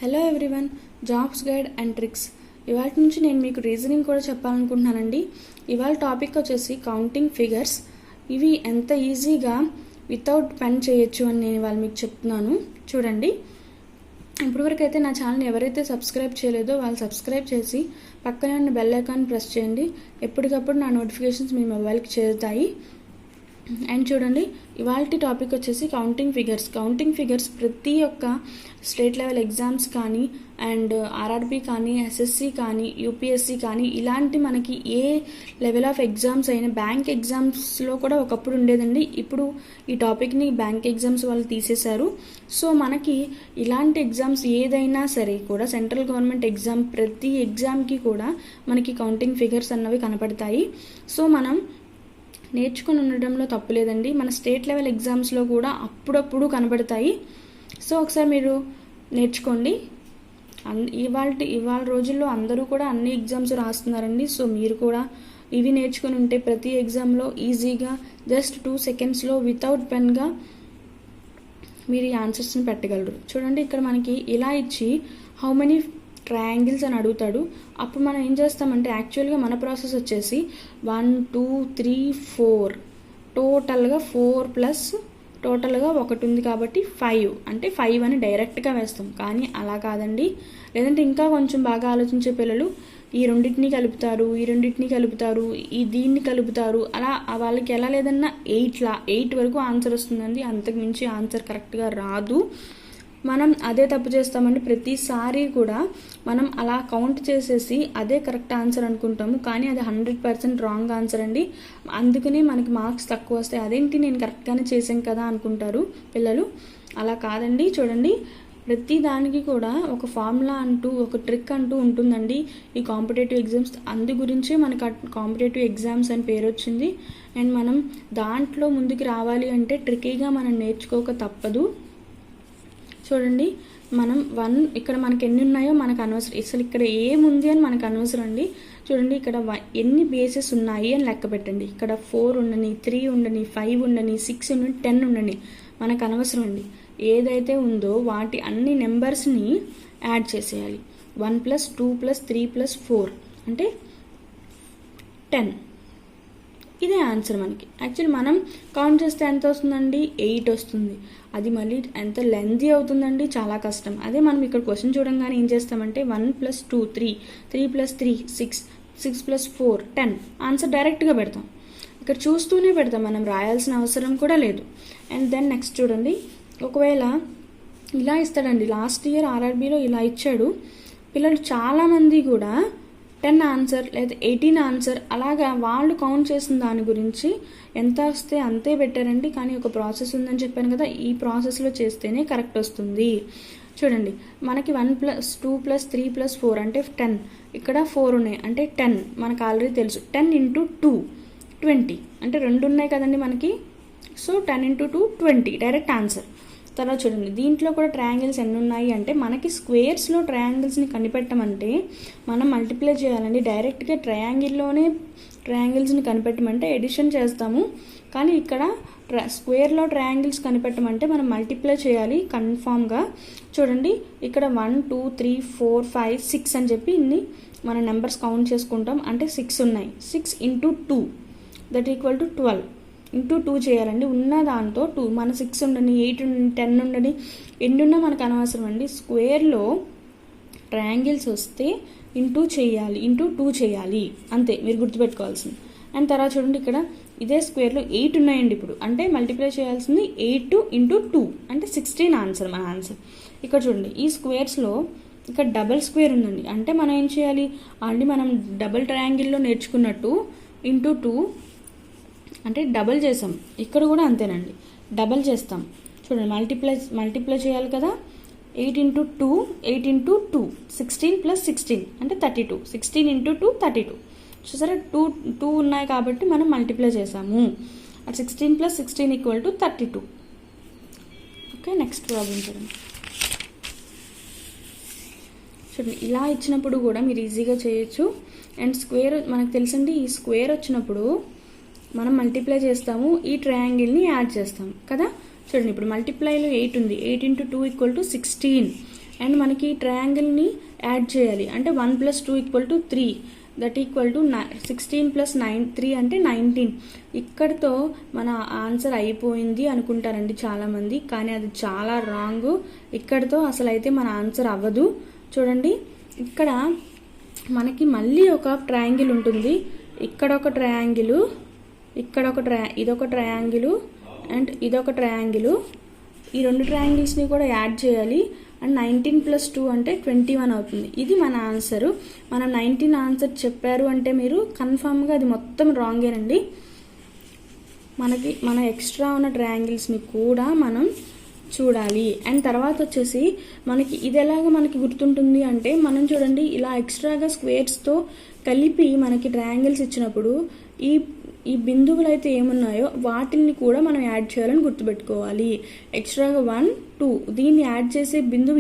Hello everyone, jobs guide and tricks. ఇవాళ నుంచి నేను మీకు రీజనింగ్ కూడా చెప్పాలనుకుంటున్నానండి. ఇవాళ టాపిక్ వచ్చేసి కౌంటింగ్ ఫిగర్స్. ఇవి ఎంత ఈజీగా వితౌట్ పెన్ చేయొచ్చు అని నేను ఇవాళ మీకు చెప్తున్నాను. చూడండి, ఇప్పటివరకు అయితే నా ఛానల్ని ఎవరైతే సబ్స్క్రైబ్ చేయలేదో వాళ్ళు సబ్స్క్రైబ్ చేసి పక్కనే ఉన్న బెల్ ఐకాన్ ప్రెస్ చేయండి. ఎప్పటికప్పుడు నా నోటిఫికేషన్స్ మీ మొబైల్కి చేరుతాయి. అండ్ చూడండి, ఇవాళ టాపిక్ వచ్చేసి కౌంటింగ్ ఫిగర్స్. కౌంటింగ్ ఫిగర్స్ ప్రతి ఒక్క స్టేట్ లెవెల్ ఎగ్జామ్స్ కానీ అండ్ ఆర్ఆర్బీ కానీ ఎస్ఎస్సి కానీ యూపీఎస్సి కానీ ఇలాంటి మనకి ఏ లెవెల్ ఆఫ్ ఎగ్జామ్స్ అయినా బ్యాంక్ ఎగ్జామ్స్లో కూడా ఒకప్పుడు ఉండేదండి. ఇప్పుడు ఈ టాపిక్ని బ్యాంక్ ఎగ్జామ్స్ వాళ్ళు తీసేశారు. సో మనకి ఇలాంటి ఎగ్జామ్స్ ఏదైనా సరే కూడా సెంట్రల్ గవర్నమెంట్ ఎగ్జామ్ ప్రతి ఎగ్జామ్కి కూడా మనకి కౌంటింగ్ ఫిగర్స్ అన్నవి కనపడతాయి. సో మనం నేర్చుకుని ఉండడంలో తప్పు లేదండి. మన స్టేట్ లెవెల్ ఎగ్జామ్స్లో కూడా అప్పుడప్పుడు కనబడతాయి. సో ఒకసారి మీరు నేర్చుకోండి. ఇవాళ రోజుల్లో అందరూ కూడా అన్ని ఎగ్జామ్స్ రాస్తున్నారండి. సో మీరు కూడా ఇవి నేర్చుకుని ఉంటే ప్రతి ఎగ్జామ్లో ఈజీగా జస్ట్ 2 సెకండ్స్లో వితౌట్ పెన్గా మీరు ఈ ఆన్సర్స్ని పెట్టగలరు. చూడండి, ఇక్కడ మనకి ఇలా ఇచ్చి హౌ మెనీ ట్రయాంగిల్స్ అని అడుగుతాడు. అప్పుడు మనం ఏం చేస్తామంటే యాక్చువల్గా మన ప్రాసెస్ వచ్చేసి 1 2 3 4 టోటల్గా 4 ప్లస్ టోటల్గా ఒకటి ఉంది కాబట్టి 5 అంటే 5 అని డైరెక్ట్గా వేస్తాం. కానీ అలా కాదండి. లేదంటే ఇంకా కొంచెం బాగా ఆలోచించే పిల్లలు ఈ రెండింటిని కలుపుతారు, దీన్ని కలుపుతారు. అలా వాళ్ళకి ఎలా లేదన్నా 8 వరకు ఆన్సర్ వస్తుందండి. అంతకు మించి ఆన్సర్ కరెక్ట్గా రాదు. మనం అదే తప్పు చేస్తామండి. ప్రతిసారి కూడా మనం అలా కౌంట్ చేసేసి అదే కరెక్ట్ ఆన్సర్ అనుకుంటాము, కానీ అది 100% రాంగ్ ఆన్సర్ అండి. అందుకనే మనకి మార్క్స్ తక్కువ వస్తాయి. అదేంటి నేను కరెక్ట్గానే చేశాను కదా అనుకుంటారు పిల్లలు. అలా కాదండి. చూడండి, ప్రతి దానికి కూడా ఒక ఫార్ములా అంటూ ఒక ట్రిక్ అంటూ ఉంటుందండి. ఈ కాంపిటేటివ్ ఎగ్జామ్స్ అందు గురించి మనకు కాంపిటేటివ్ ఎగ్జామ్స్ అని పేరు వచ్చింది. అండ్ మనం దాంట్లో ముందుకు రావాలి అంటే ట్రిక్కీగా మనం నేర్చుకోక తప్పదు. చూడండి, మనం 1 ఇక్కడ మనకి ఎన్ని ఉన్నాయో మనకు అనవసరం. అసలు ఇక్కడ ఏముంది అని మనకు అనవసరం అండి. చూడండి, ఇక్కడ ఎన్ని బేసెస్ ఉన్నాయి అని లెక్క పెట్టండి. ఇక్కడ 4 ఉండని, 3 ఉండని, 5 ఉండని, 6 ఉండని, 10 ఉండని మనకు అనవసరం అండి. ఏదైతే ఉందో వాటి అన్ని నెంబర్స్ని యాడ్ చేసేయాలి. 1 + 2 + 3 + 4 అంటే 10. ఇదే ఆన్సర్ మనకి. యాక్చువల్లీ మనం కౌంట్ చేస్తే ఎంత వస్తుందండి? 8 వస్తుంది. అది మళ్ళీ ఎంత లెంతీ అవుతుందండి, చాలా కష్టం. అదే మనం ఇక్కడ క్వశ్చన్ చూడంగానే ఏం చేస్తామంటే 1 + 2 3, 3 + 3 6, 6 + 4 10 ఆన్సర్ డైరెక్ట్గా పెడతాం. ఇక్కడ చూస్తూనే పెడతాం, మనం రాయాల్సిన అవసరం కూడా లేదు. అండ్ దెన్ నెక్స్ట్ చూడండి, ఒకవేళ ఇలా ఇస్తాడండి. లాస్ట్ ఇయర్ ఆర్ఆర్బీలో ఇలా ఇచ్చాడు. పిల్లలు చాలామంది కూడా 10 ఆన్సర్ లేదా 18 ఆన్సర్ అలాగా వాళ్ళు కౌంట్ చేసిన దాని గురించి ఎంత వస్తే అంతే పెట్టారండి. కానీ ఒక ప్రాసెస్ ఉందని చెప్పాను కదా, ఈ ప్రాసెస్లో చేస్తేనే కరెక్ట్ వస్తుంది. చూడండి, మనకి 1 + 2 + 3 + 4 అంటే 10. ఇక్కడ 4 ఉన్నాయి అంటే 10 మనకు ఆల్రెడీ తెలుసు. 10 × 2 20 అంటే 2 ఉన్నాయి కదండి మనకి. So 10 × 2 20 direct answer. తర్వాత చూడండి, దీంట్లో కూడా ట్రయాంగిల్స్ ఎన్ని ఉన్నాయి అంటే మనకి స్క్వేర్స్లో ట్రయాంగిల్స్ని కనిపెట్టమంటే మనం మల్టిప్లై చేయాలండి. డైరెక్ట్గా ట్రయాంగిల్లోనే ట్రయాంగిల్స్ని కనిపెట్టమంటే ఎడిషన్ చేస్తాము. కానీ ఇక్కడ స్క్వేర్లో ట్రయాంగిల్స్ కనిపెట్టమంటే మనం మల్టిప్లై చేయాలి కన్ఫామ్గా. చూడండి, ఇక్కడ 1 2 3 4 5 6 అని చెప్పి ఇన్ని మన నెంబర్స్ కౌంట్ చేసుకుంటాం. అంటే 6 ఉన్నాయి. 6 × 2 దట్ = 12 × 2 చేయాలండి. ఉన్న దాంతో 2 మన 6 ఉండని, 8 ఉండని, 10 ఉండని, ఎన్ని ఉన్నా మనకు అనవసరం అండి. స్క్వేర్లో ట్రయాంగిల్స్ వస్తే × చేయాలి, × 2 చేయాలి, అంతే మీరు గుర్తుపెట్టుకోవాల్సింది. అండ్ తర్వాత చూడండి, ఇక్కడ ఇదే స్క్వేర్లో 8 ఉన్నాయండి. ఇప్పుడు అంటే మల్టిప్లై చేయాల్సింది 8 × 2 అంటే 16 ఆన్సర్ మన ఆన్సర్. ఇక్కడ చూడండి, ఈ స్క్వేర్స్లో ఇక్కడ డబల్ స్క్వేర్ ఉందండి. అంటే మనం ఏం చేయాలి? ఆల్రెడీ మనం డబల్ ట్రయాంగిల్లో నేర్చుకున్నట్టు × 2 అంటే డబల్ చేసాం. ఇక్కడ కూడా అంతేనండి, డబల్ చేస్తాం. చూడండి, మల్టిప్లై చేయాలి కదా. 8 × 2 8 × 2 16 + 16 అంటే 32. 16 × 2 32. చూసారా, 2 ఉన్నాయి కాబట్టి మనం మల్టిప్లై చేసాము. 16 + 16 = 32. ఓకే, నెక్స్ట్ ప్రాబ్లం చూడండి. చూడండి, ఇలా ఇచ్చినప్పుడు కూడా మీరు ఈజీగా చేయొచ్చు. అండ్ స్క్వేర్ మనకు తెలుసండి, ఈ స్క్వేర్ వచ్చినప్పుడు మనం మల్టిప్లై చేస్తాము, ఈ ట్రయాంగిల్ని యాడ్ చేస్తాము కదా. చూడండి, ఇప్పుడు మల్టిప్లైలో 8 ఉంది. 8 × 2 = 16. అండ్ మనకి ట్రయాంగిల్ని యాడ్ చేయాలి. అంటే 1 + 2 = 3, దట్ ఈక్వల్ టు 16 + 9 3 అంటే 19. ఇక్కడితో మన ఆన్సర్ అయిపోయింది అనుకుంటారండి చాలామంది, కానీ అది చాలా రాంగ్. ఇక్కడితో అసలు అయితే మన ఆన్సర్ అవ్వదు. చూడండి, ఇక్కడ మనకి మళ్ళీ ఒక ట్రయాంగిల్ ఉంటుంది. ఇక్కడ ఒక ట్రయాంగిల్, ఇదొక ట్రయాంగిల్ అండ్ ఇదొక ట్రయాంగిల్. ఈ 2 ట్రయాంగిల్స్ని కూడా యాడ్ చేయాలి. అండ్ 19 + 2 అంటే 21 అవుతుంది. ఇది మన ఆన్సరు. మనం 19 ఆన్సర్ చెప్పారు అంటే మీరు కన్ఫామ్గా అది మొత్తం రాంగేనండి. మన ఎక్స్ట్రా ఉన్న ట్రయాంగిల్స్ని కూడా మనం చూడాలి. అండ్ తర్వాత వచ్చేసి మనకి ఇది ఎలాగ మనకి గుర్తుంటుంది అంటే, మనం చూడండి ఇలా ఎక్స్ట్రాగా స్క్వేర్స్తో కలిపి మనకి ట్రయాంగిల్స్ ఇచ్చినప్పుడు ఈ బిందువులు అయితే ఏమున్నాయో వాటిని కూడా మనం యాడ్ చేయాలని గుర్తుపెట్టుకోవాలి. ఎక్స్ట్రాగా 1 2 దీన్ని యాడ్ చేసే బిందువు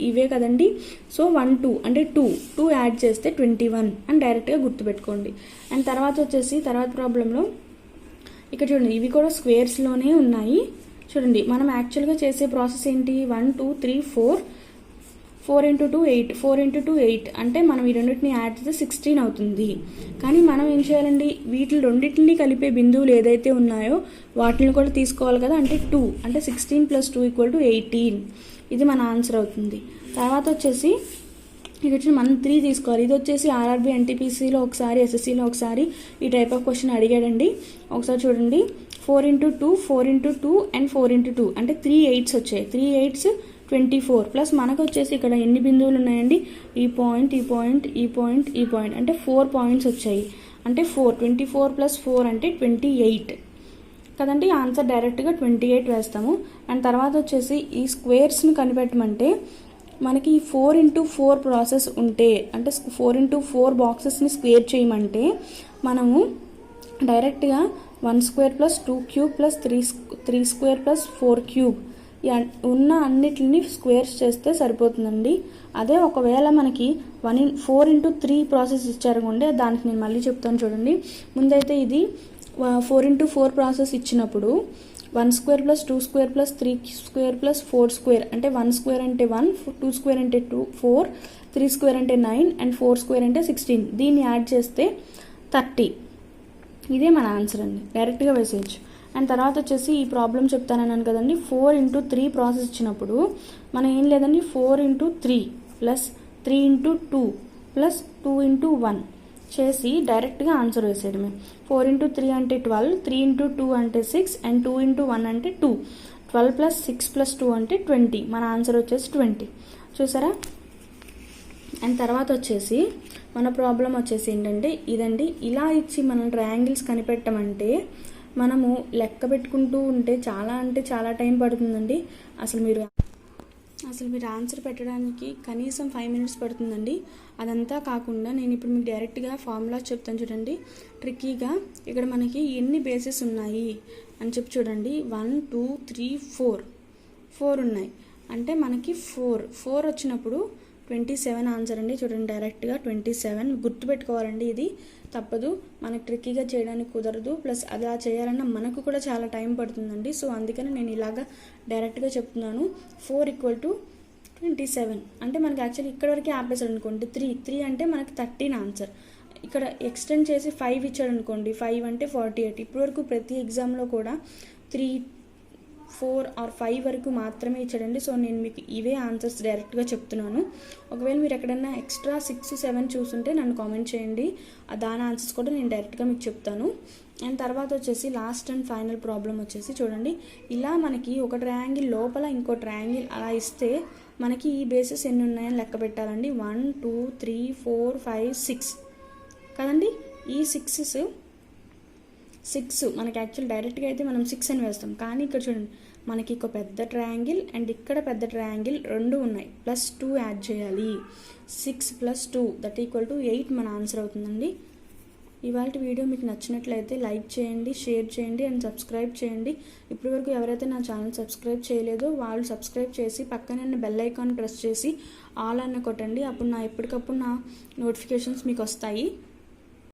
ఇవే కదండి. సో 1 2 అంటే 2 యాడ్ చేస్తే 21 అని డైరెక్ట్గా గుర్తుపెట్టుకోండి. అండ్ తర్వాత వచ్చేసి తర్వాత ప్రాబ్లంలో ఇక్కడ చూడండి, ఇవి కూడా స్క్వేర్స్లోనే ఉన్నాయి. చూడండి, మనం యాక్చువల్గా చేసే ప్రాసెస్ ఏంటి, 1 2 3 4 4 × 2 8 4 × 2 8 అంటే మనం ఈ రెండింటిని యాడ్ చేస్తే 16 అవుతుంది. కానీ మనం ఏం చేయాలండి, వీటి రెండింటిని కలిపే బిందువులు ఏదైతే ఉన్నాయో వాటిని కూడా తీసుకోవాలి కదా. అంటే 2 అంటే 16 + 2 = 18. ఇది మన ఆన్సర్ అవుతుంది. తర్వాత వచ్చేసి ఇది వచ్చి మనం 3 తీసుకోవాలి. ఇది వచ్చేసి ఆర్ఆర్బీ ఎన్టీపీసీలో ఒకసారి, ఎస్ఎస్సీలో ఒకసారి ఈ టైప్ ఆఫ్ క్వశ్చన్ అడిగాడండి. ఒకసారి చూడండి, 4 × 2 4 × 2 అండ్ 4 × 2 అంటే 3 8s వచ్చాయి. 3 8s 24 ప్లస్ మనకు వచ్చేసి ఇక్కడ ఎన్ని బిందువులు ఉన్నాయండి, ఈ పాయింట్ ఈ పాయింట్ ఈ పాయింట్ ఈ పాయింట్ అంటే 4 పాయింట్స్ వచ్చాయి. అంటే 24 + 4 అంటే 28 కదండి. ఆన్సర్ డైరెక్ట్గా 28 వేస్తాము. అండ్ తర్వాత వచ్చేసి ఈ స్క్వేర్స్ని కనిపెట్టమంటే మనకి 4 × 4 ప్రాసెస్ ఉంటే, అంటే 4 × 4 బాక్సెస్ని స్క్వేర్ చేయమంటే మనము డైరెక్ట్గా 1² + 2³ + 3² + 4³ ఉన్న అన్నిటిని స్క్వేర్స్ చేస్తే సరిపోతుందండి. అదే ఒకవేళ మనకి 4 × 3 ప్రాసెస్ ఇచ్చారనుకోండి, దానికి నేను మళ్ళీ చెప్తాను చూడండి. ముందైతే ఇది 4 × 4 ప్రాసెస్ ఇచ్చినప్పుడు 1² + 2² + 3² + 4² అంటే 1² అంటే 1 2² అంటే 2 4 3² అంటే 9 అండ్ 4² అంటే 16. దీన్ని యాడ్ చేస్తే 30. ఇదే మన ఆన్సర్ అండి, డైరెక్ట్గా వేసేయచ్చు. అండ్ తర్వాత వచ్చేసి ఈ ప్రాబ్లం చెప్తానన్నాను కదండి, 4 × 3 ప్రాసెస్ ఇచ్చినప్పుడు మనం ఏం లేదండి 4 × 3 + 3 × 2 + 2 × 1 చేసి డైరెక్ట్గా ఆన్సర్ వేసేయడమే. 4 × 3 అంటే 12, 3 × 2 అంటే 6 అండ్ 2 × 1 అంటే 2. 12 + 6 + 2 అంటే 20. మన ఆన్సర్ వచ్చేసి 20. చూసారా. అండ్ తర్వాత వచ్చేసి మన ప్రాబ్లం వచ్చేసి ఏంటంటే ఇదండి, ఇలా ఇచ్చి మనం ట్రయాంగిల్స్ కనిపెట్టమంటే మనము లెక్క పెట్టుకుంటూ ఉంటే చాలా టైం పడుతుందండి. అసలు మీరు ఆన్సర్ పెట్టడానికి కనీసం 5 minutes పడుతుందండి. అదంతా కాకుండా నేను ఇప్పుడు మీకు డైరెక్ట్గా ఫార్ములా చెప్తాను చూడండి. ట్రిక్కీగా ఇక్కడ మనకి ఎన్ని బేసెస్ ఉన్నాయి అని చెప్పి చూడండి. 1 2 3 4 ఉన్నాయి. అంటే మనకి 4 వచ్చినప్పుడు 27 ఆన్సర్ అండి. చూడండి, డైరెక్ట్గా 27 గుర్తుపెట్టుకోవాలండి. ఇది తప్పదు, మనకు ట్రిక్కీగా చేయడానికి కుదరదు. ప్లస్ అలా చేయాలన్నా మనకు కూడా చాలా టైం పడుతుందండి. సో అందుకని నేను ఇలాగా డైరెక్ట్గా చెప్తున్నాను. 4 = 27 అంటే మనకి యాక్చువల్లీ ఇక్కడ వరకు ఆపేసాడు అనుకోండి. 3 అంటే మనకి 13 ఆన్సర్. ఇక్కడ ఎక్స్టెండ్ చేసి 5 ఇచ్చాడు అనుకోండి, 5 అంటే 48. ఇప్పటి వరకు ప్రతి ఎగ్జామ్లో కూడా 3 4 or 5 వరకు మాత్రమే ఇచ్చాడండి. సో నేను మీకు ఇవే ఆన్సర్స్ డైరెక్ట్గా చెప్తున్నాను. ఒకవేళ మీరు ఎక్కడన్నా ఎక్స్ట్రా 6 7 చూసుంటే నన్ను కామెంట్ చేయండి, దాని ఆన్సర్స్ కూడా నేను డైరెక్ట్గా మీకు చెప్తాను. అండ్ తర్వాత వచ్చేసి లాస్ట్ అండ్ ఫైనల్ ప్రాబ్లం వచ్చేసి చూడండి, ఇలా మనకి ఒక ట్రయాంగిల్ లోపల ఇంకో ట్రయాంగిల్ అలా ఇస్తే మనకి ఈ బేసెస్ ఎన్ని ఉన్నాయని లెక్క పెట్టాలండి. 1 2 3 4 5 6 కదండి. ఈ 6 మనకి యాక్చువల్ డైరెక్ట్గా అయితే మనం 6 అని వేస్తాం. కానీ ఇక్కడ చూడండి, మనకి ఒక పెద్ద ట్రయాంగిల్ అండ్ ఇక్కడ పెద్ద ట్రయాంగిల్ 2 ఉన్నాయి. +2 యాడ్ చేయాలి. 6 + 2 దట్ ఈక్వల్ టు 8 మన ఆన్సర్ అవుతుందండి. ఇవాళ వీడియో మీకు నచ్చినట్లయితే లైక్ చేయండి, షేర్ చేయండి అండ్ సబ్స్క్రైబ్ చేయండి. ఇప్పటివరకు ఎవరైతే నా ఛానల్ సబ్స్క్రైబ్ చేయలేదో వాళ్ళు సబ్స్క్రైబ్ చేసి పక్కనే బెల్ ఐకాన్ ప్రెస్ చేసి ఆల్ అన్న కొట్టండి. అప్పుడు ఎప్పటికప్పుడు నా నోటిఫికేషన్స్ మీకు వస్తాయి.